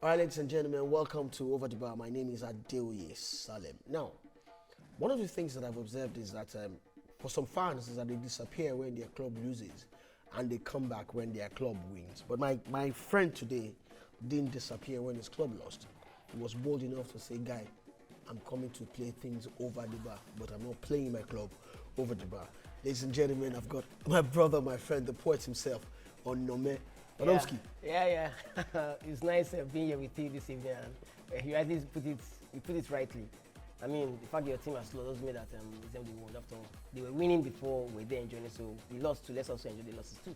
All right, ladies and gentlemen, welcome to Over the Bar. My name is Adeoye Salem. Now, one of the things that I've observed is that for some fans is that they disappear when their club loses and they come back when their club wins. But my friend today didn't disappear when his club lost. He was bold enough to say, guy, I'm coming to play things over the bar, but I'm not playing my club over the bar. Ladies and gentlemen, I've got my brother, my friend, the poet himself, Onome. Yeah. It's nice being here with you this evening. And you at least put it rightly. I mean, the fact that your team has lost doesn't mean that it's them they won. After all, they were winning before, we're there enjoying it. So we lost too. Let's also enjoy the losses too.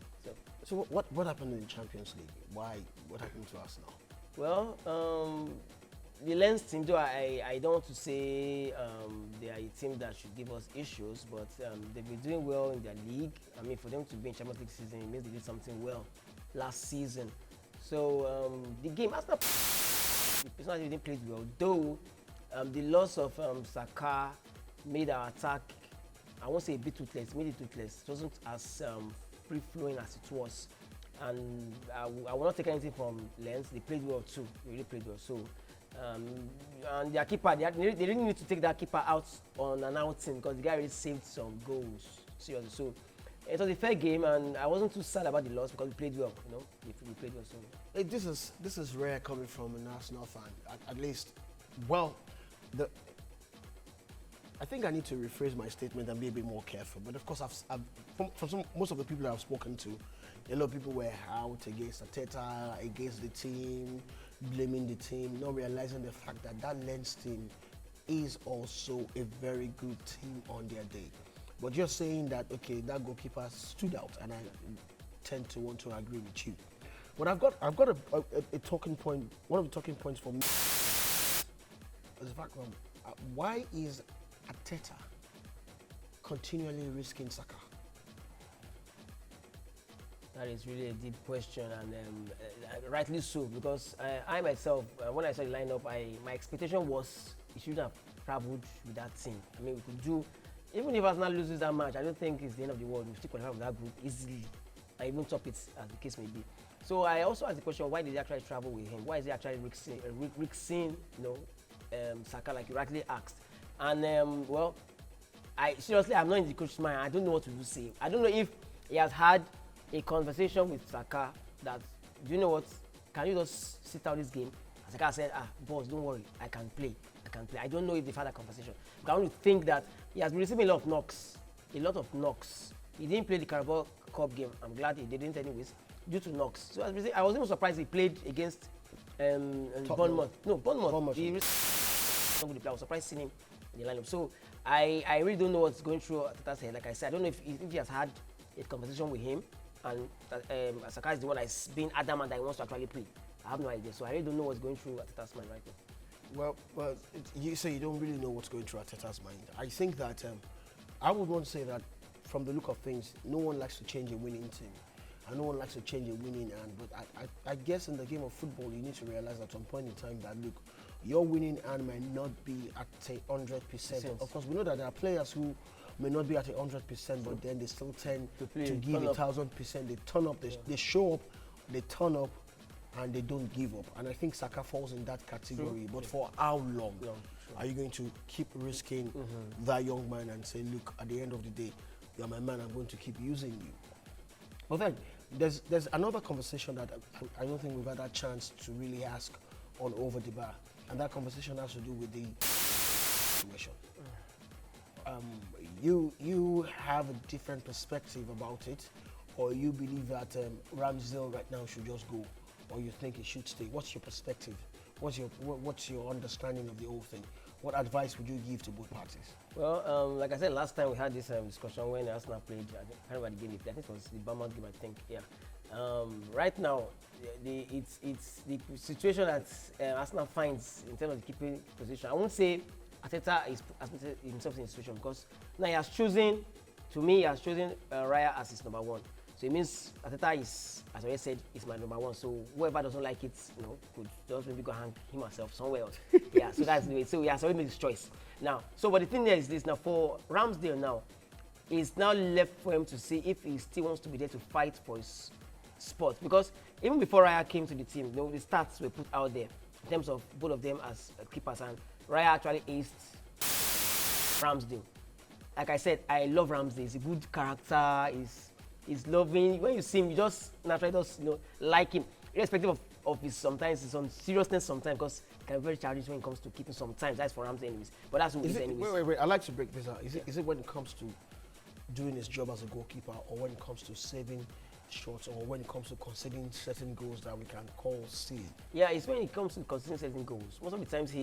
So what happened in the Champions League? What happened to us now? Well, the Lens team, though I don't want to say they are a team that should give us issues, but they've been doing well in their league. I mean, for them to be in Champions League season, it means they did something well last season. So the game, Arsenal, it's not even played well, though the loss of Saka made our attack, I won't say a bit toothless, made it toothless. It wasn't as free-flowing as it was. And I will not take anything from Lens. They played well too, they really played well. So, and their keeper, they didn't need to take that keeper out on an outing because the guy really saved some goals, seriously. So, it was a fair game, and I wasn't too sad about the loss because we played well. You know, we played well. So hey, this is rare coming from an Arsenal fan. At least, well, I think I need to rephrase my statement and be a bit more careful. But of course, most of the people I've spoken to, a lot of people were out against Arteta, against the team, blaming the team, not realizing the fact that that Lens team is also a very good team on their day. But just saying that, okay, that goalkeeper stood out, and I tend to want to agree with you. But I've got a talking point. One of the talking points for me is the fact that why is Arteta continually risking Saka? that is really a deep question, and rightly so, because I myself, when I saw the lineup, my expectation was he should have traveled with that team. I mean, we could do. Even if Arsenal loses that match, I don't think it's the end of the world. We still qualify with that group easily, and even top it as the case may be. So I also asked the question: why did he actually travel with him? Why is he actually risking, Saka, like you rightly asked? And well, I'm not in the coach's mind. I don't know what to say. I don't know if he has had a conversation with Saka that, do you know what? Can you just sit out this game? And Saka said, boss, don't worry, I can play. I don't know if they've had a conversation. But I want to think that he has been receiving a lot of knocks. He didn't play the Carabao Cup game. I'm glad he didn't anyways, due to knocks. So I was even surprised he played against Bournemouth. No, Bournemouth. I was surprised seeing him in the lineup. So I really don't know what's going through Arteta's head. Like I said, I don't know if he has had a conversation with him, and Saka is the one that's being adamant that he wants to actually play. I have no idea. So I really don't know what's going through Arteta's mind right now. Well, you say you don't really know what's going through Arteta's mind. I think that I would want to say that from the look of things, no one likes to change a winning team, and no one likes to change a winning hand. But I guess in the game of football, you need to realize at some point in time that, look, your winning hand might not be at 100%. Of course, we know that there are players who may not be at 100%, but then they still tend to give 1,000%. They turn up, they show up, they turn up, and they don't give up. And I think Saka falls in that category. True. But for how long are you going to keep risking that young man and say, look, at the end of the day, you're my man, I'm going to keep using you? But then there's another conversation that I don't think we've had a chance to really ask on Over the Bar. And that conversation has to do with the situation. You have a different perspective about it, or you believe that Ramsdale right now should just go, or you think he should stay? What's your perspective? What's your understanding of the whole thing? What advice would you give to both parties? Well, like I said last time, we had this discussion when Arsenal played. I can't remember the game. I think it was the Bournemouth game. I think, yeah. Right now, it's the situation that Arsenal finds in terms of the keeping position. I won't say Arteta has put himself in a situation, because now he has chosen Raya as his number one. So it means Arteta is, as I already said, is my number one. So whoever doesn't like it, could just maybe go hang him herself somewhere else. Yeah, so that's the way. So he has already made his choice. Now, but the thing there is this: now for Ramsdale now, it's now left for him to see if he still wants to be there to fight for his spot. Because even before Raya came to the team, the stats were put out there. in terms of both of them as keepers, and Raya actually aced Ramsdale. Like I said, I love Ramsdale. He's a good character. He's loving. When you see him, you just naturally just like him, irrespective of his sometimes his own seriousness sometimes, because he can be very childish when it comes to keeping sometimes. That's for Ramsdale anyways. But that's who he is anyways. Wait. I like to break this out. Is it when it comes to doing his job as a goalkeeper, or when it comes to saving shots, or when it comes to conceding certain goals that we can call sin? Yeah, it's when it comes to conceding certain goals. Most of the times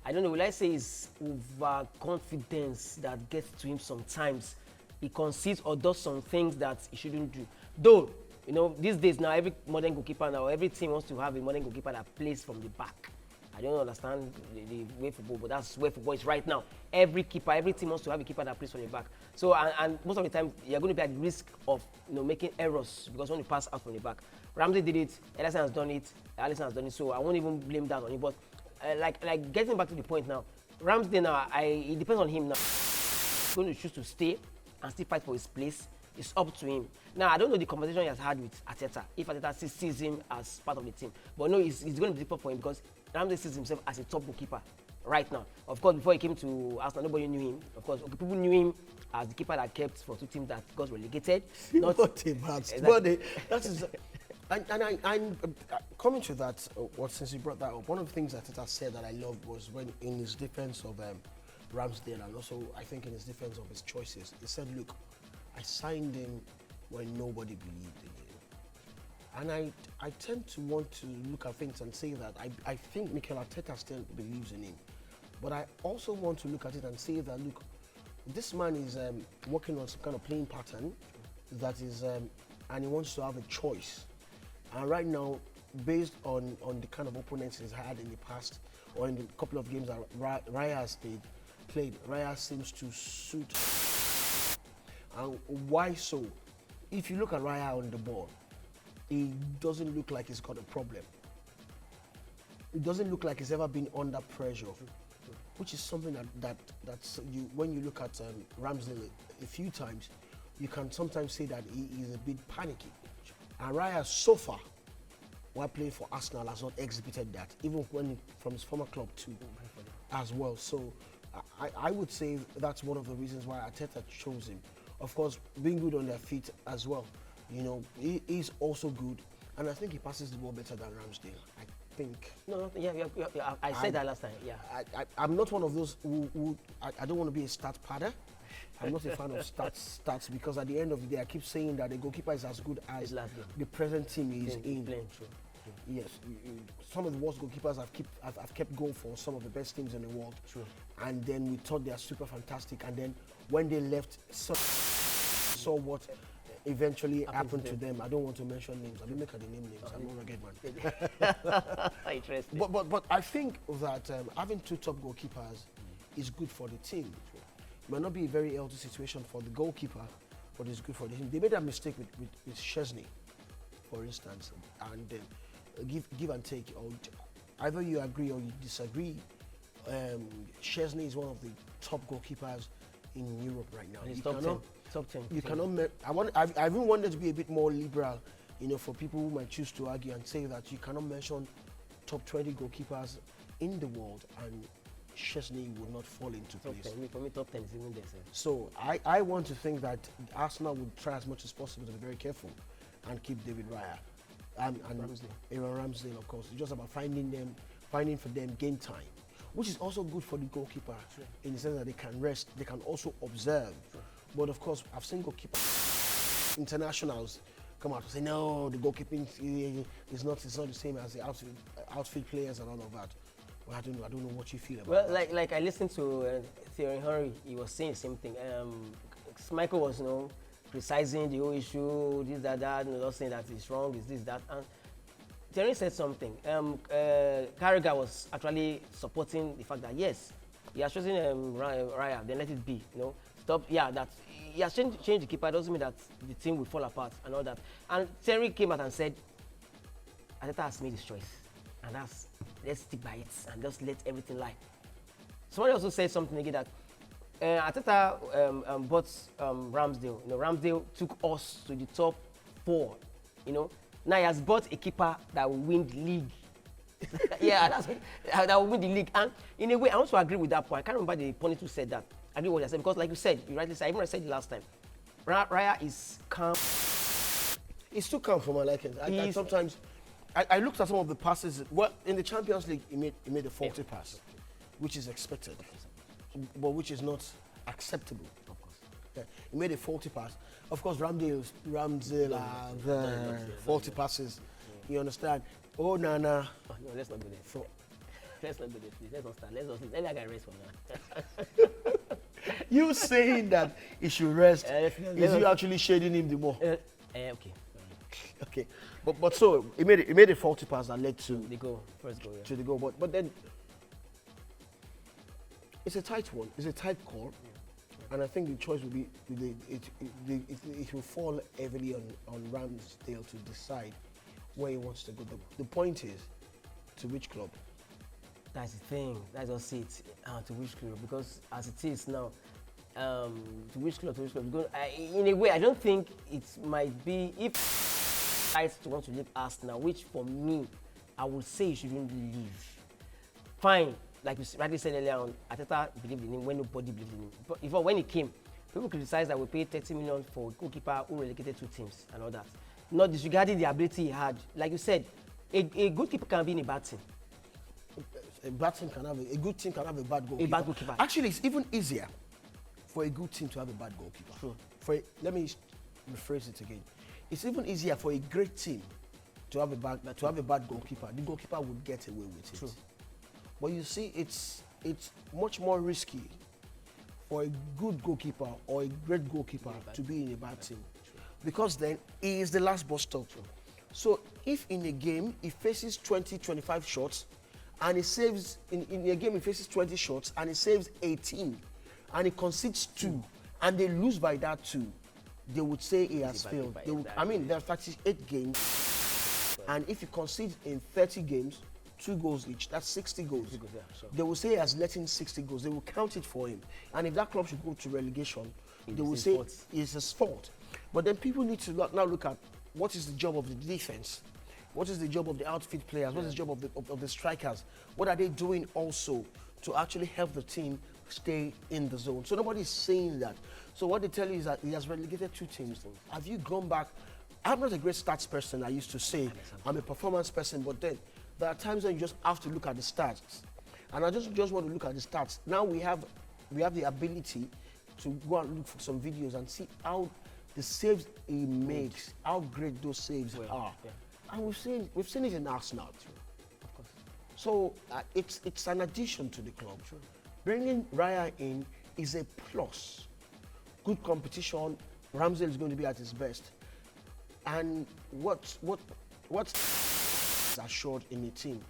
I don't know, will I say it's overconfidence that gets to him sometimes. He concedes or does some things that he shouldn't do. Though, these days now, every modern goalkeeper now, every team wants to have a modern goalkeeper that plays from the back. I don't understand the way football, but that's where football is right now. Every team wants to have a keeper that plays from the back. So, and most of the time, you're going to be at the risk of making errors because when you pass out from the back. Ramsey did it, Ederson has done it, Alisson has done it, so I won't even blame that on him. But like getting back to the point now, Ramsey now, it depends on him now. He's going to choose to stay and still fight for his place. It's up to him. Now, I don't know the conversation he has had with Arteta, if Arteta sees him as part of the team. But no, it's going to be difficult for him because Ramsey sees himself as a top goalkeeper right now. Of course, before he came to Arsenal, nobody knew him. Of course, people knew him as the keeper that kept for two teams that got relegated. Not a bad story. That is, I'm coming to that. Since you brought that up, one of the things that Arteta said that I loved was when in his defense of Ramsdale, and also I think in his defense of his choices, he said, "Look, I signed him when nobody believed in him." And I tend to want to look at things and say that I think Mikel Arteta still believes in him. But I also want to look at it and say that, look, this man is working on some kind of playing pattern that is, and he wants to have a choice. And right now, based on the kind of opponents he's had in the past, or in the couple of games that Raya has played, Raya seems to suit. And why so? If you look at Raya on the ball, he doesn't look like he's got a problem. It doesn't look like he's ever been under pressure, which is something that's when you look at Ramsdale a few times, you can sometimes say that he is a bit panicky. And Raya so far, while playing for Arsenal, has not exhibited that, even when from his former club too, as well. So I would say that's one of the reasons why Arteta chose him. Of course, being good on their feet as well. He's also good, and I think he passes the ball better than Ramsdale. I think. No, yeah, I said that last time. Yeah. I'm not one of those who I don't want to be a stat padder. I'm not a fan of stats because at the end of the day, I keep saying that the goalkeeper is as good as the present team is in. Playing, true. Yes, some of the worst goalkeepers have kept goal for some of the best teams in the world. True. And then we thought they are super fantastic, and then when they left, saw what eventually happened to them. I don't want to mention names. I don't make any names. I'm not a good man. Interesting. But I think that having two top goalkeepers is good for the team. It might not be a very healthy situation for the goalkeeper, but it's good for the team. They made a mistake with Szczesny, for instance, and give and take. Or either you agree or you disagree. Szczesny is one of the top goalkeepers in Europe right now. And he's top 10. You cannot. I even wanted to be a bit more liberal, for people who might choose to argue and say that you cannot mention top 20 goalkeepers in the world and Szczesny would not fall into place. 10. For me, top 10 is even there, sir. So I want to think that Arsenal would try as much as possible to be very careful and keep David Raya and Aaron Ramsdale, of course. It's just about finding for them game time, which is also good for the goalkeeper in the sense that they can rest, they can also observe. But of course, I've seen goalkeepers, internationals, come out and say, no, the goalkeeping is not the same as the outfield players and all of that. Well, I don't know what you feel about that. Like I listened to Thierry Henry, he was saying the same thing. Michael was, criticizing the whole issue, this, that, not saying that it's wrong, it's this, that. And Thierry said something. Carragher was actually supporting the fact that, yes, he has chosen Raya, then let it be, Stop, that he has changed the keeper, doesn't mean that the team will fall apart and all that. And Thierry came out and said, Arteta has made his choice. And let's stick by it and just let everything lie. Somebody also said something again that Arteta bought Ramsdale. Ramsdale took us to the top 4. Now he has bought a keeper that will win the league. Yeah, that will win the league. And in a way, I also agree with that point. I can't remember the opponent who said that. I agree with what you said because, like you said, you rightly said. Even I said it last time. Raya is calm. It's too calm for my liking. Sometimes I looked at some of the passes. Well, in the Champions League, he made a faulty pass, which is expected, but which is not acceptable. Of course. Yeah, he made a faulty pass. Of course, Ramsdale faulty passes. You understand? Oh, Nana. Oh, no, let's not go there. Let's not go there, please. Let's not start. Let that guy rest for now. You saying that he should rest is you actually shading him the more? Okay. Okay, but so he made a faulty pass that led to the goal, first goal. Yeah. To the goal, but then it's a tight one. It's a tight call, and I think the choice will be it will fall heavily on Ramsdale to decide where he wants to go. The point is, to which club? That's the thing. That's just it. To which club? Because as it is now, to which club? Because in a way, I don't think it might be if to want to leave Arsenal, which for me, I would say he shouldn't leave. Fine, like you rightly said earlier on, Arteta believed in him when nobody believed in him. But before, when he came, people criticized that we paid 30 million for a goalkeeper who relegated 2 teams and all that. Not disregarding the ability he had. Like you said, a good keeper can be in a bad team. A bad team can have a good team can have a bad goalkeeper. A bad goalkeeper. Actually, it's even easier for a good team to have a bad goalkeeper. True. Let me rephrase it again. It's even easier for a great team to have a bad goalkeeper. The goalkeeper would get away with it. True. But you see, it's much more risky for a good goalkeeper or a great goalkeeper to be in a bad team, because then he is the last bus stop. So if in a game he faces 20-25 shots, and he saves in a game he faces 20 shots and he saves 18, and he concedes 2, and they lose by that 2. They would say he has failed. I mean, there are 38 games, and if he concedes in 30 games, 2 goals each, that's 60 goals. Yeah, sure. They will say he has let in 60 goals. They will count it for him. And if that club should go to relegation, they will say it's his fault. But then people need to now look at what is the job of the defense, what is the job of the outfield players, what is the job of the strikers, what are they doing also to actually help the team stay in the zone. So nobody's saying that. So what they tell you is that he has relegated 2 teams. Have you gone back? I'm not a great stats person. I used to say I'm a performance person, but then there are times when you just have to look at the stats. And I just want to look at the stats. Now we have the ability to go and look for some videos and see how the saves he makes, how great those saves are. Yeah. And we've seen it in Arsenal too. Of course. So it's an addition to the club. True. Bringing Raya in is a plus. Good competition. Ramsdale is going to be at his best. And what's assured in a team?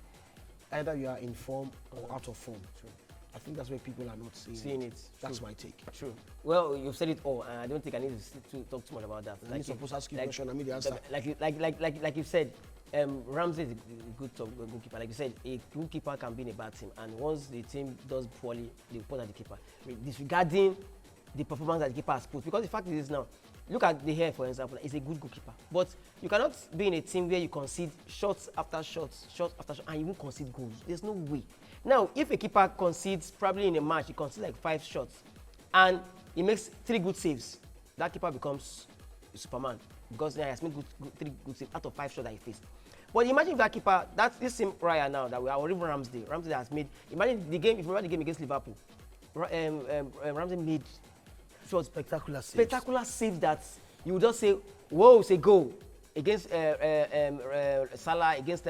Either you are in form or out of form. True. I think that's where people are not seeing it. That's my take. True. Well, you've said it all, and I don't think I need to talk too much about that. I'm supposed to ask you a question. I mean the answer. Like you said, Ramsey is a good goalkeeper. Like you said, a goalkeeper can be in a bad team, and once the team does poorly, they point at the keeper. Disregarding the performance that the keeper has put, because the fact is now, look at the hair, for example. He's a good goalkeeper, but you cannot be in a team where you concede shots after shots, and you won't concede goals. There's no way. Now, if a keeper concedes, probably in a match, he concedes like 5 shots, and he makes 3 good saves, that keeper becomes a Superman, because he has made 3 good saves out of 5 shots that he faced. But imagine if that keeper, that's this same Raya now that we are, or even Ramsdale has made. Imagine the game, if you remember the game against Liverpool, Ramsdale made spectacular saves that you would just say, whoa, it's a goal against Salah, against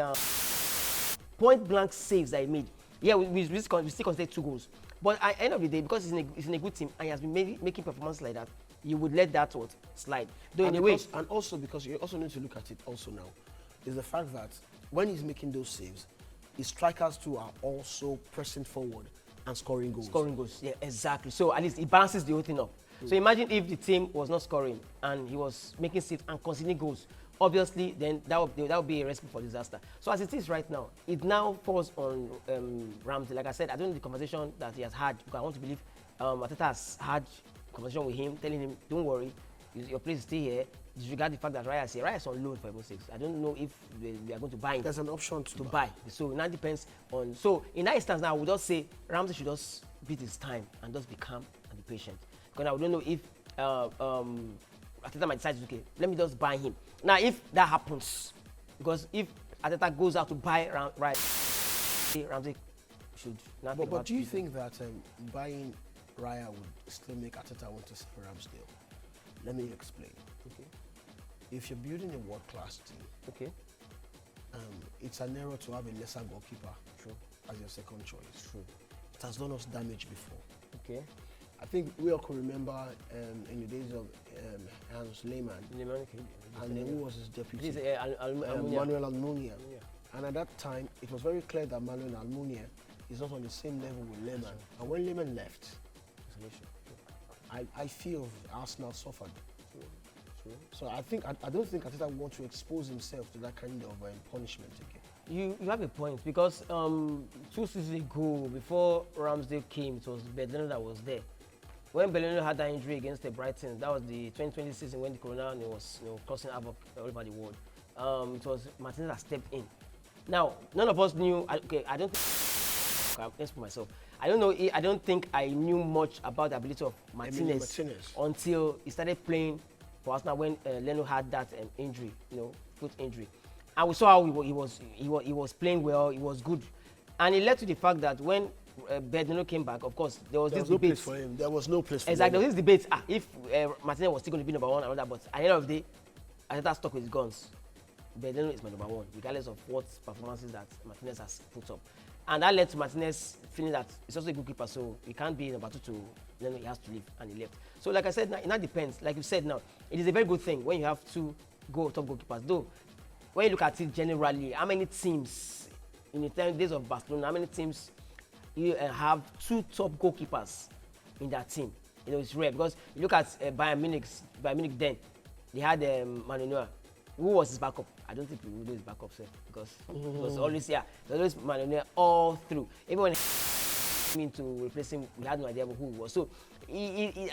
point blank saves that he made. Yeah, we still consider 2 goals. But at the end of the day, because he's in a good team and he has been making performances like that, you would let that slide. Though in a way. And also because you also need to look at it also now, is the fact that when he's making those saves, his strikers too are also pressing forward and scoring goals. Yeah, exactly. So at least it balances the whole thing up. So imagine if the team was not scoring and he was making saves and conceding goals. Obviously, then that would be a recipe for disaster. So as it is right now, it now falls on Ramsey. Like I said, I don't know the conversation that he has had, because I want to believe Arteta has had a conversation with him, telling him, don't worry, your place is still here. disregard the fact that Raya is on loan for Evo 6. I don't know if they are going to buy him. There's an option to buy. So it now depends on. So in that instance, now we just say Ramsey should just beat his time and just be calm and be patient. Because now we don't know if Ateta might decide, okay, let me just buy him. Now, if that happens, because if Ateta goes out to buy Ramsey should not. But do you think that buying Raya would still make Ateta want to sell Ramsdale? Let me explain. Okay. If you're building a world-class team, okay, it's an error to have a lesser goalkeeper as your second choice. True. It has done us damage before. Okay. I think we all could remember in the days of Hans Lehmann, and who was his deputy? Manuel Almunia. And at that time, it was very clear that Manuel Almunia is not on the same level with Lehmann. And when Lehmann left, I feel Arsenal suffered. So I don't think Ateta want to expose himself to that kind of punishment again. You have a point, because 2 seasons ago, before Ramsdale came, it was Bernardo that was there. When Bernardo had that injury against the Brighton, that was the 2020 season when the corona was causing havoc all over the world. It was Martinez that stepped in. Now, none of us knew. I don't think. I'll answer for myself. I don't think I knew much about the ability of Martinez until he started playing for Arsenal when Leno had that injury, foot injury. And we saw how he was playing well. He was good, and it led to the fact that when Bernardo came back, of course, there was this debate. For him. There was no place for him. Exactly, there was this debate if Martinez was still going to be number one and all that, but at the end of the day, Ateta stuck with his guns. Bernardo is my number one, regardless of what performances that Martinez has put up. And that led to Martinez feeling that he's also a good keeper, so he can't be number 2 to Leno, he has to leave, and he left. So like I said, now, it now depends. Like you said now, it is a very good thing when you have 2 top goalkeepers. Though, when you look at it generally, how many teams, in the days of Barcelona, how many teams you have 2 top goalkeepers in that team? It's rare, because you look at Bayern Munich then, they had Manuel. Who was his backup? I don't think we would do his backup, sir, because it was always Manuel all through. Even when he came to replace him, we had no idea who he was. So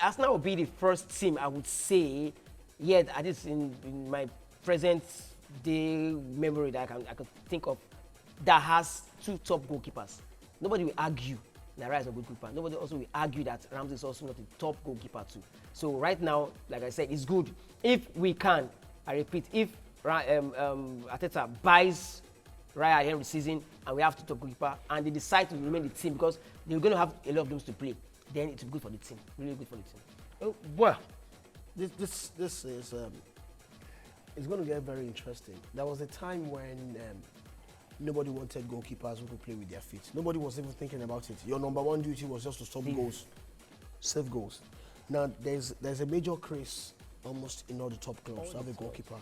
Arsenal will be the first team, I would say, yet at least in my present day memory that I could think of, that has 2 top goalkeepers. Nobody will argue that Raya is a good goalkeeper. Nobody also will argue that Ramsey is also not a top goalkeeper too. So right now, like I said, it's good if we can. I repeat, if Ateta buys Raya at the end of the season and we have 2 top goalkeeper and they decide to remain the team because they're going to have a lot of games to play, then it's good for the team. Really good for the team. Oh, well, this is it's going to get very interesting. There was a time when nobody wanted goalkeepers who could play with their feet. Nobody was even thinking about it. Your number 1 duty was just to stop goals, save goals. Now there's a major craze almost in all the top clubs to have a goalkeeper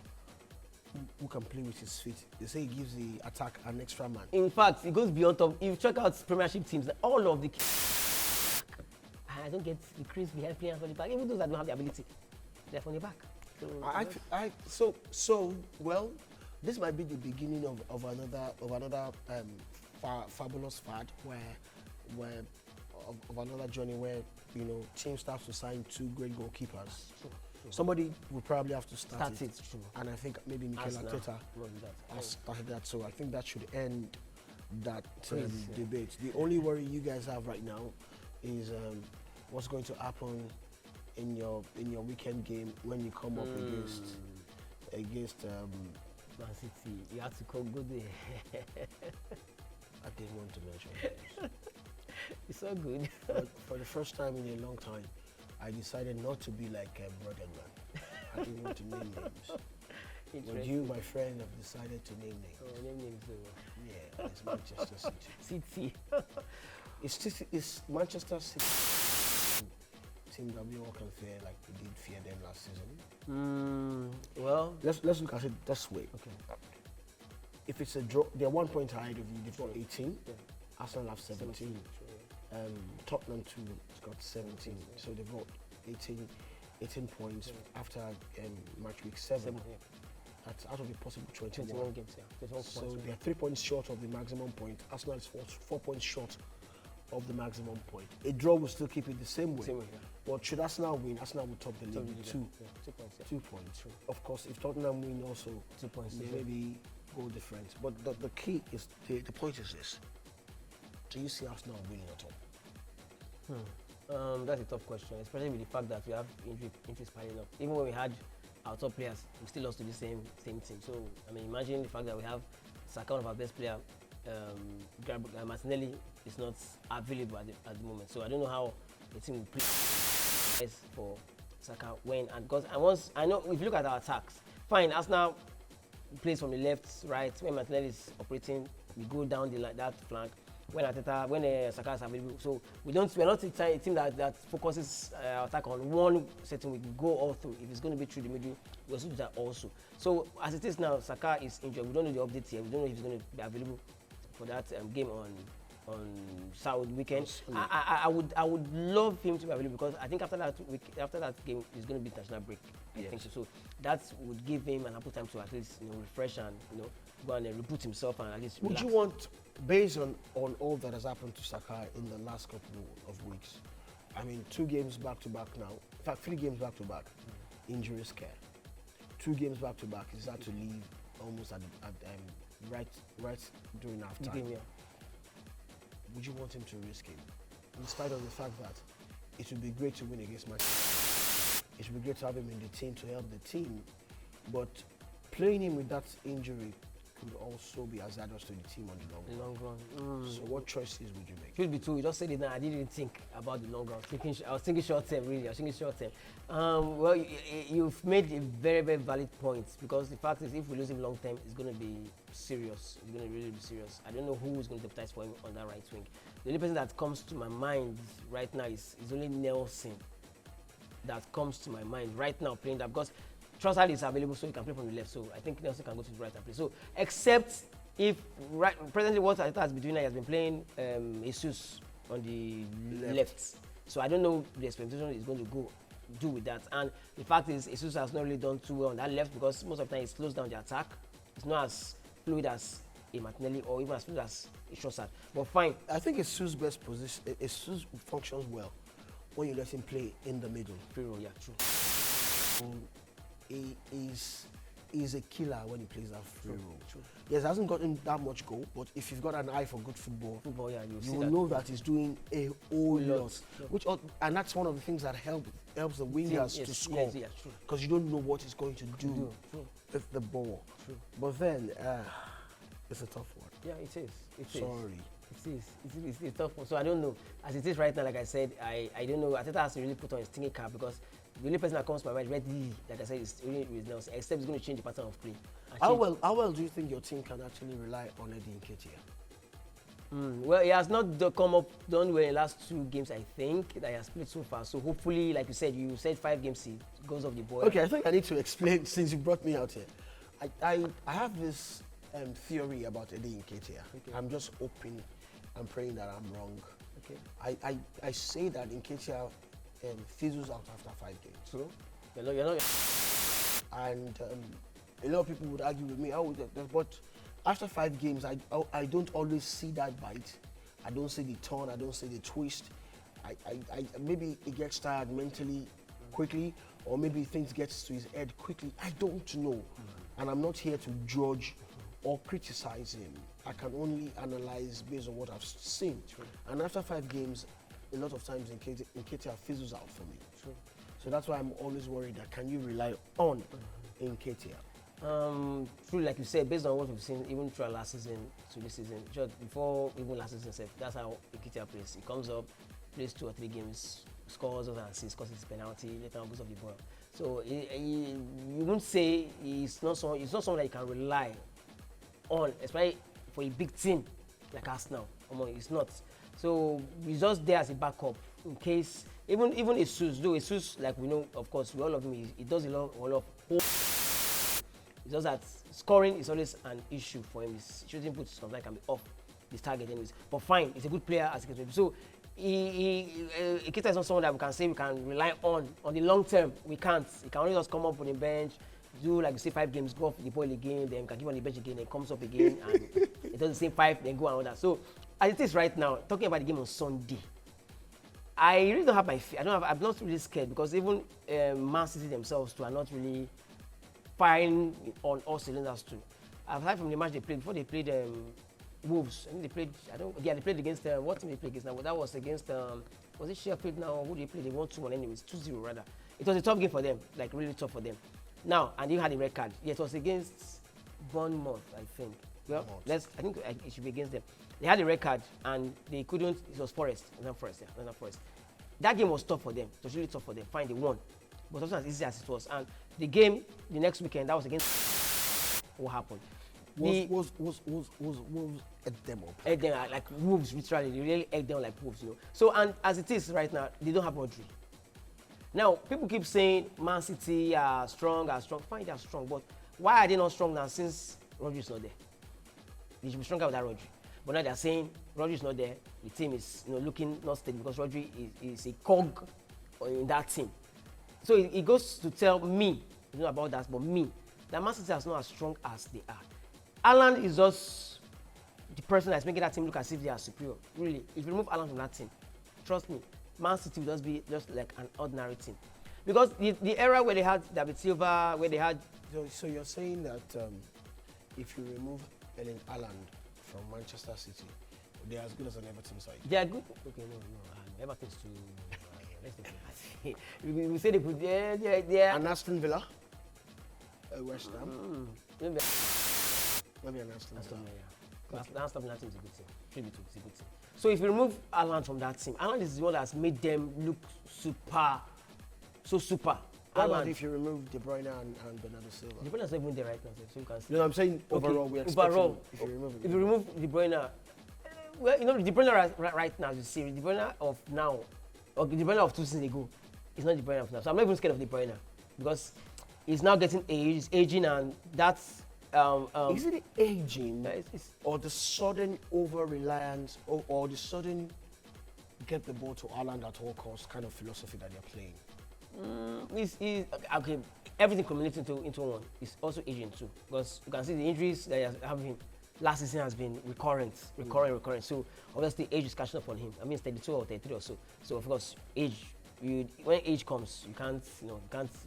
who can play with his feet. They say he gives the attack an extra man. In fact, it goes beyond top. If you check out Premiership teams, all of the I don't get the craze behind players from the back. Even those that don't have the ability, they're from the back. So well, this might be the beginning of another fabulous fad of another journey where teams start to sign 2 great goalkeepers. True. Somebody will probably have to start it. True. And I think maybe Mikel Arteta has started that. So I think that should end that debate. The only worry you guys have right now is what's going to happen in your weekend game when you come up against Man City. You have to go there. I didn't want to mention it. It's so good. For the first time in a long time, I decided not to be like Rugged Man. I didn't want to name names. But you, my friend, have decided to name names. Oh, name names. Yeah, it's Manchester City. City. It's Manchester City team that we all can fear like we did fear them last season. Well, let's look at it this way. Okay. If it's a draw, they're 1 point ahead of you. They've got 18. Yeah. Arsenal have 17. Tottenham too has got 17. So they've got 18 points after match week 7. That's out of a possible 21 games. Yeah. 21 so they're 3 points short of the maximum point. Arsenal is 4 points short of the maximum point. A draw will still keep it the same way. Same way, yeah. But should Arsenal win, Arsenal will top the league with Yeah. 2. Yeah. 2 points. Yeah. 2 points. Of course, if Tottenham win also, 2 points. there Yeah. may be goal difference. But the key is, the point is this. Do you see Arsenal winning at all? That's a tough question, especially with the fact that we have injuries piling up. Even when we had our top players, we still lost to the same team. So, I mean, imagine the fact that we have Saka, one of our best players, Martinelli is not available at the moment. So I don't know how the team will play for Saka when, and because I know if you look at our attacks, fine, Arsenal plays from the left, right. When Martinelli is operating, we go down that flank. When Saka is available, so we're not a team that focuses our attack on one setting. We can go all through. If it's going to be through the middle, we also do that also. So as it is now, Saka is injured. We don't know the update here. We don't know if he's going to be available for that game on Saturday weekend. I would love him to be available because I think after that game, he's going to be international break. I think so. So that would give him an ample time to at least refresh and go and reboot himself and at least relax. Would you want, based on all that has happened to Saka in the last couple of weeks, I mean, 2 games back to back now, in fact 3 games back to back, injury scare. 2 games back to back, he's had to leave almost right during halftime. Game, yeah. Would you want him to risk it, in spite of the fact that it would be great to win against Manchester? It would be great to have him in the team to help the team, but playing him with that injury could also be hazardous to the team on the long run. So what choices would you make? Should be true. You just said it now. I didn't even think about the long run. I was thinking short term, really. I was thinking short term. Well, you've made a very, very valid point because the fact is, if we lose him long term, it's going to be serious. It's going to really be serious. I don't know who is going to deputize for him on that right wing. The only person that comes to my mind right now is only Nelson. That comes to my mind right now playing that because Trossard is available, so he can play from the left. So I think Nelson can go to the right and play. So except if presently what Arteta has been doing, he has been playing Jesus on the left. So I don't know the experimentation is going to do with that. And the fact is, Jesus has not really done too well on that left because most of the time it slows down the attack. It's not as fluid as a Martinelli or even as fluid as a Trossard. But fine. I think Jesus' best position, Jesus functions well when you let him play in the middle. Free roll, yeah, true. He is a killer when he plays that free roll. True. Yes, he hasn't gotten that much goal, but if you've got an eye for good football, Yeah, you will know that he's doing a whole lot. Sure. And that's one of the things that helps the wingers to score. Because you don't know what he's going to do with the ball. True. But then, it's a tough one. Yeah, it is. Sorry. It's a tough one. So I don't know. As it is right now, like I said, I don't know. Arteta has to really put on his thinking cap because the only person that comes to my mind readily, like I said, is really Nelson, except he's going to change the pattern of play. How well do you think your team can actually rely on Eddie Nketiah? Well, he has not done well in the last 2 games, I think, that he has played so far. So hopefully, like you said 5 games he goes off the board. Okay, I think I need to explain since you brought me out here. I have this theory about Eddie Nketiah. Okay. I'm just hoping and praying that I'm wrong. Okay. I say that Nketiah fizzles out after 5 games. True. You're not. And a lot of people would argue with me, but after 5 games, I don't always see that bite. I don't see the turn. I don't see the twist. Maybe he gets tired mentally quickly, or maybe things get to his head quickly. I don't know, and I'm not here to judge or criticize him. I can only analyze based on what I've seen. True. And after 5 games, a lot of times Nketiah fizzles out for me. True. So that's why I'm always worried that can you rely on Nketiah? True, like you said, based on what we've seen, even through our last season to this season, just before even last season, that's how Nketiah plays. He comes up, plays 2 or 3 games, scores and assists, scores his penalty, later on goes off the ball. So you won't say he's not someone that you can rely on, especially for a big team like Arsenal. It's not. So he's just there as a backup in case, even Jesus, though Jesus, like we know, of course, we all love him, he does a lot of it's just that scoring is always an issue for him. His shooting puts sometimes can be off his target anyways. But fine, he's a good player as a kid. So Nketiah is not someone that we can say we can rely on the long term. We can't. He can only just come up on the bench, do like you say 5 games, go off the ball again, then can give on the bench again, then comes up again, and it does the same 5, then go and all that. So as it is right now, talking about the game on Sunday, I really don't have my fear. I'm not really scared because even Man City themselves too are not really firing on all cylinders too. I've heard from the match they played before they played Wolves. I think they played. They played against what team they played against now? That was against was it Sheffield now? Who they played? They won 2-1 anyways, 2-0 rather. It was a tough game for them, like really tough for them. Now, and they had a red card. Yeah, it was against Bournemouth, I think. Well, I think it should be against them. They had a red card and they couldn't. It was Forest, Nottingham Forest. That game was tough for them. It was really tough for them. Fine, they won, but it wasn't as easy as it was. And the game the next weekend, that was against. What happened? Was egged them up. Egged them like wolves, literally. They really egged them like wolves, you know. So, and as it is right now, they don't have Rodri. Now, people keep saying Man City are strong. Fine, they are strong, but why are they not strong now since Rodri is not there? They should be stronger without Rodri. But now they're saying Rodri is not there. The team is looking not steady because Rodri is a cog in that team. So it goes to tell me, about that, but me, that Man City is not as strong as they are. Haaland is just the person that's making that team look as if they are superior. Really, if you remove Haaland from that team, trust me, Man City will just be just like an ordinary team. Because the era where they had David Silva, where they had... So you're saying that if you remove Haaland from Manchester City, they're as good as an Everton side? They are good. Okay, no. Everton's too... let's not we say they could... Yeah. And Aston Villa? West Ham? Maybe an Aston Villa. Yeah. Aston Villa team is a good team. Should be too. It's a good team. So if you remove Haaland from that team, Haaland is the one that's made them look so super. What about if you remove De Bruyne and Bernardo Silva? De Bruyne is not even there right now, so you can see. No, I'm saying overall, we expect if you remove De Bruyne, well, De Bruyne right now, you see, De Bruyne of now, or De Bruyne of 2 seasons ago, is not De Bruyne of now. So I'm not even scared of De Bruyne because he's now getting aging, and that's. Is it aging or the sudden over-reliance or the sudden get the ball to Haaland at all costs kind of philosophy that they're playing? Okay, everything culminating into one. It's also aging too, because you can see the injuries that he has having last season has been recurring. So obviously age is catching up on him. I mean, it's 32 or 33 or so. So of course, when age comes, you can't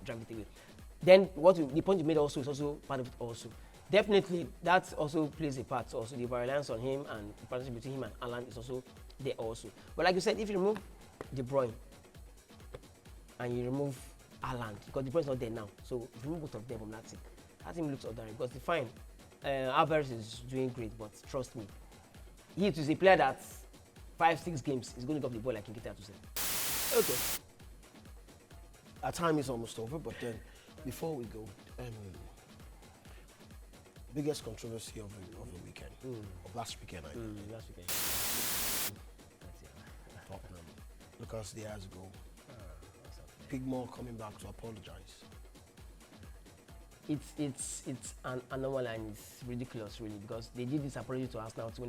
drag it away. Then the point you made also is also part of it also. Definitely, that also plays a part. Also, the reliance on him and the partnership between him and Haaland is also there also. But like you said, if you remove De Bruyne and you remove Haaland, because De Bruyne is not there now, so if you remove both of them from that team looks ordinary. Because the fine, Alvarez is doing great, but trust me, he is a player that 5-6 games is going to get off the ball like Nketiah to say. Okay. Our time is almost over, but then before we go, biggest controversy of the weekend, of last weekend, I think. Last weekend. Tottenham. Lucas Diaz go. Pigmore coming back to apologize. It's an anomaly and it's ridiculous really, because they did this apology to Arsenal when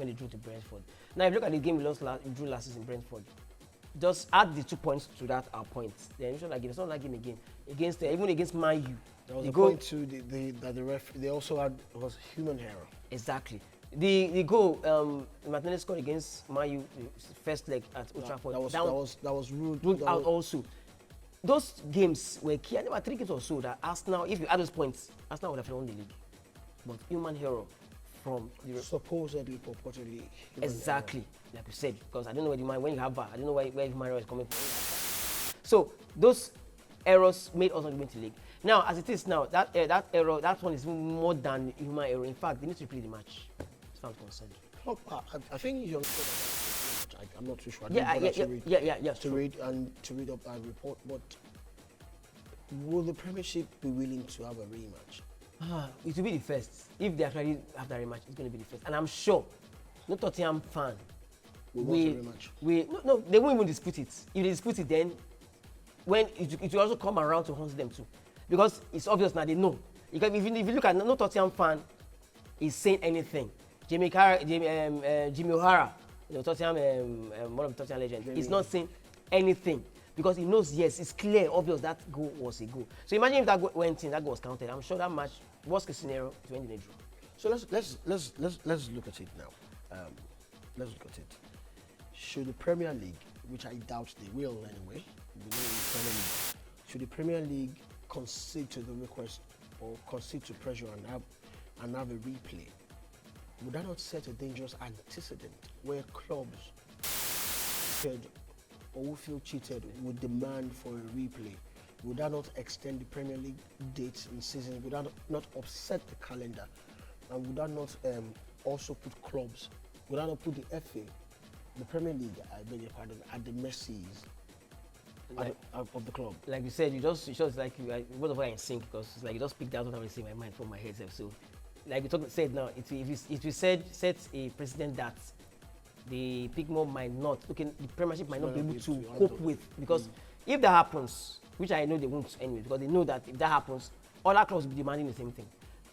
they drew to Brentford. Now if you look at the game we drew last season in Brentford, just add the 2 points to that points. Then it's not like game again. Even against Man U. There was a point to that the ref. They also had was human error. Exactly. The goal Martinelli scored against Man U first leg at Old Trafford. That was ruled out also. Those games were key. I think 3 games or so that Arsenal, if you add those points, Arsenal would have won the league. But human error from the supposedly, purportedly. Exactly, like you said, because I don't know when you have VAR, I don't know where human error is coming from. So those errors made us not win the league. Now, as it is now, that error, that one is more than human error. In fact, they need to replay the match, as far as I'm concerned. I think you're. I'm not too sure. To read up and report. But will the Premiership be willing to have a rematch? It will be the first. If they actually have that rematch, it's going to be the first. And I'm sure no Tottenham fan will rematch. No, they won't even dispute it. If they dispute it, then when it will also come around to haunt them too. Because it's obvious now, they know. If you look at no Tottenham fan is saying anything. Jimmy O'Hara, Tottenham, one of the Tottenham legends, he's not saying anything because he knows, yes, it's clear, obvious that goal was a goal. So imagine if that goal went in, that goal was counted. I'm sure that match, worst case scenario, to end in a draw. So let's look at it now. let's look at it. Should the Premier League, which I doubt they will anyway, should the Premier League concede to the request or concede to pressure and have a replay? Would that not set a dangerous antecedent where clubs said or who feel cheated would demand for a replay? Would that not extend the Premier League dates and seasons? Would that not upset the calendar? And would that not also put clubs, would that not put the FA, the Premier League, I beg your pardon, at the mercies of the club? Like you said, it's just like both of us are in sync, because it's like you just picked out what I was saying in my mind from my head. So, like you said now, if you sets a precedent that the Pigmo might not, the Premiership might not be able to cope with, because if that happens, which I know they won't anyway, because they know that if that happens, other clubs will be demanding the same thing.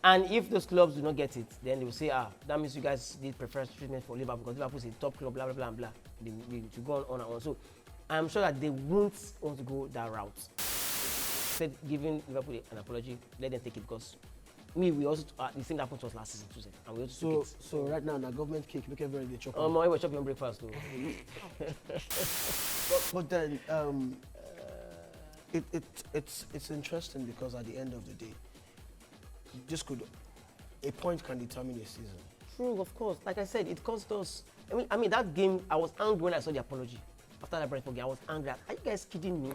And if those clubs do not get it, then they will say, that means you guys need preferential treatment for Liverpool, because Liverpool is a top club, blah, blah, blah, blah. They to go on and on. So I'm sure that they won't want to go that route. Instead, giving Liverpool an apology, let them take it, because we also, the same happened to us last season too, and we also took it. So right now, the government cake, make everybody they chop. I was chopping breakfast though. but then, it's interesting, because at the end of the day, a point can determine a season. True, of course. Like I said, it cost us. I mean that game, I was angry when I saw the apology. After that Brentford game, I was angry. Are you guys kidding me?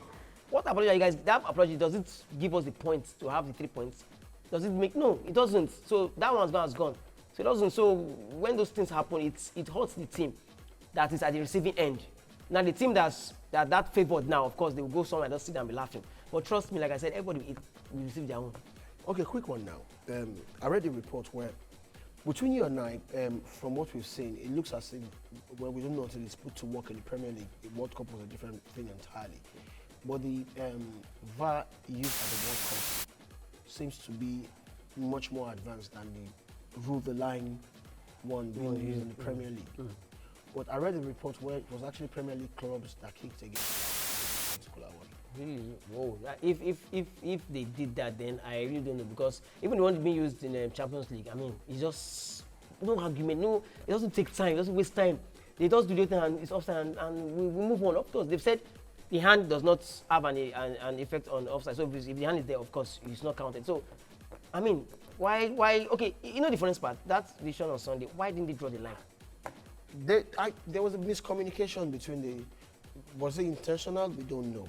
What apology are you guys? That apology, does it give us the points to have the 3 points? Does it make? No, it doesn't. So that one's gone, has gone. So it doesn't. So when those things happen, it hurts the team that is at the receiving end. Now the team that favored now, of course, they will go somewhere and just sit down and be laughing. But trust me, like I said, everybody will receive their own. Okay, quick one now. I read a report where, between you and I, from what we've seen, it looks as if, well, we don't know until it's put to work in the Premier League. The World Cup was a different thing entirely. But the VAR used at the World Cup seems to be much more advanced than the rule-the-line one being used in the Premier League. But I read a report where it was actually Premier League clubs that kicked against that particular one. Really? Whoa. If they did that, then I really don't know, because even the one being used in the Champions League, I mean, it's just no argument. No, it doesn't take time. It doesn't waste time. They just do the thing and it's offside, and we move on. Of course, they've said the hand does not have an effect on offside. So if the hand is there, of course, it's not counted. So, I mean, why? Okay, you know the funny part. That decision on Sunday. Why didn't they draw the line? There was a miscommunication between the. Was it intentional? We don't know,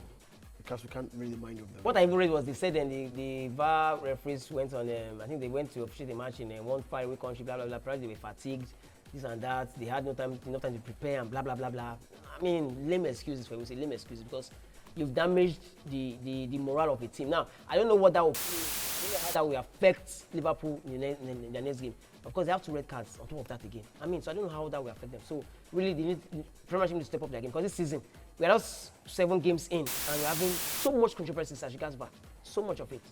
because we can't really mind of them. What I even read was they said then the VAR referees went on. I think they went to officiate the match in one faraway country. Blah blah blah. Probably they were fatigued, this and that. They had enough time to prepare and blah blah blah blah. I mean, lame excuses for we say lame excuses, because you've damaged the morale of a team. Now I don't know what that will. How that will affect Liverpool in the next game. Of course, they have 2 red cards on top of that again. I mean, so I don't know how that will affect them. So really, they need Premiership to step up their game, because this season we are just 7 games in and we're having so much controversy as regards VAR. So much of it.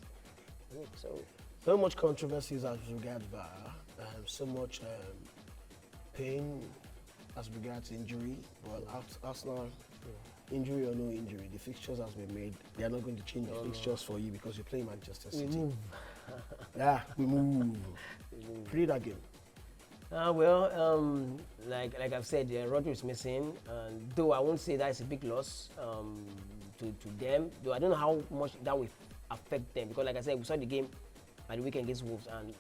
So much controversies as regards VAR. So much pain as regards injury. Well, Arsenal, injury or no injury, the fixtures has been made. They are not going to change the fixtures for you because you're playing Manchester City. We move. Yeah, we move. Play that game. Like I've said, Rodri is missing, and though I won't say that is a big loss to them, though I don't know how much that will affect them, because like I said, we saw the game at the weekend against Wolves, and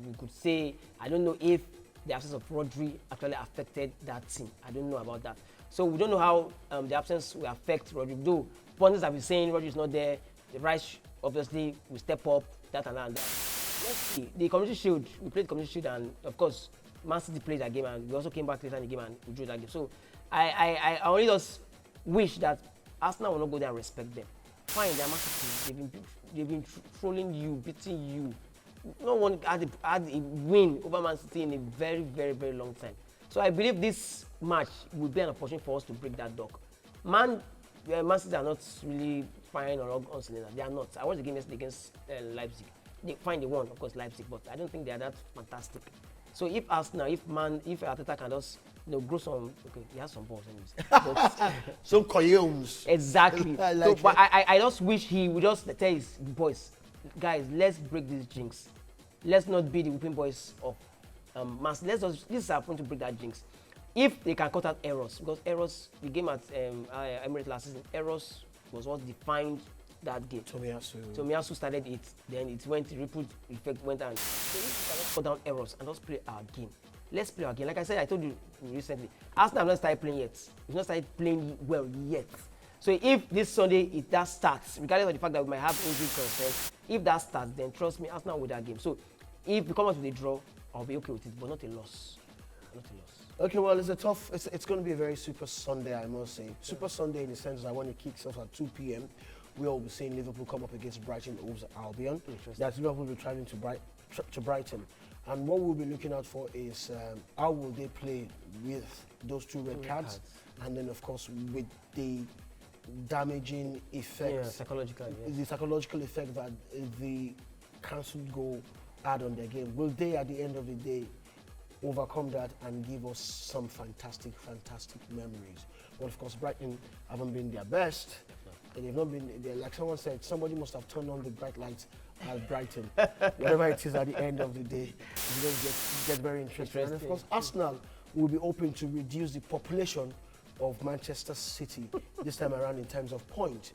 we could say, I don't know if the absence of Rodri actually affected that team. I don't know about that. So we don't know how the absence will affect Rodri. Though pundits have been saying Rodri is not there, the Rice obviously will step up, that and that. Let's see. The Community Shield, we played the Community Shield, and of course, Man City played that game, and we also came back later in the game and we drew that game. So I only just wish that Arsenal will not go there and respect them. Fine, they're Man City. They've been trolling you, beating you. No one had a win over Man City in a very, very, very long time. So I believe this match will be an opportunity for us to break that dog. Man City are not really firing on cylinder. They are not. I watched the game yesterday against Leipzig. They won, of course, Leipzig, but I don't think they are that fantastic. So if Arsenal, if Arteta can just grow some, okay, he has some balls anyways. Some coyones. Exactly. But I just wish he would just tell his boys, guys, let's break this jinx. Let's not be the whipping boys of Man City. This is our point to break that jinx. if they can cut out errors, because errors, the game at Emirates last season, errors was what defined that game. Tomiyasu started it, then it went, the ripple effect went on. So if we cannot cut down errors and just play our game, let's play our game. Like I said, I told you recently, Arsenal have not started playing yet. We've not started playing well yet. So if this Sunday, if that starts, regardless of the fact that we might have injury concerns, if that starts, then trust me, Arsenal will that game. So if we come out with a draw, I'll be okay with it, but not a loss. Not a loss. Okay, well, it's going to be a very super Sunday, I must say. Super Sunday in the sense that when it kicks off at 2 p.m., we'll be seeing Liverpool come up against Brighton Hove Albion. That's Liverpool will be traveling to Brighton. And what we'll be looking out for is how will they play with those two red cards, and then, of course, with the damaging effects, the psychological effect that the cancelled goal had on their game. Will they, at the end of the day, overcome that and give us some fantastic memories? Well, of course, Brighton haven't been their best. And they've not been, like someone said, somebody must have turned on the bright lights at Brighton. Whatever it is at the end of the day, it's going to get very interesting. And of course, Arsenal will be open to reduce the population of Manchester City this time around in terms of point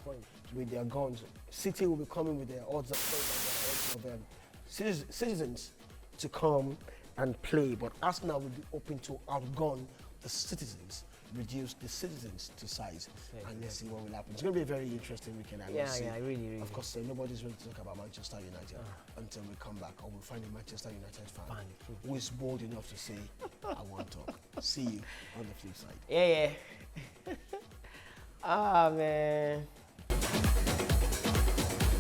with their guns. City will be coming with their odds of citizens to come and play, but Arsenal will be open to outgun the citizens, reduce the citizens to size, and let's see what will happen. It's going to be a very interesting weekend, I must say. Yeah, really. Of course, nobody's ready to talk about Manchester United until we come back, or we'll find a Manchester United fan who is bold enough to say, I want to talk. See you on the flip side. Yeah. Ah, man.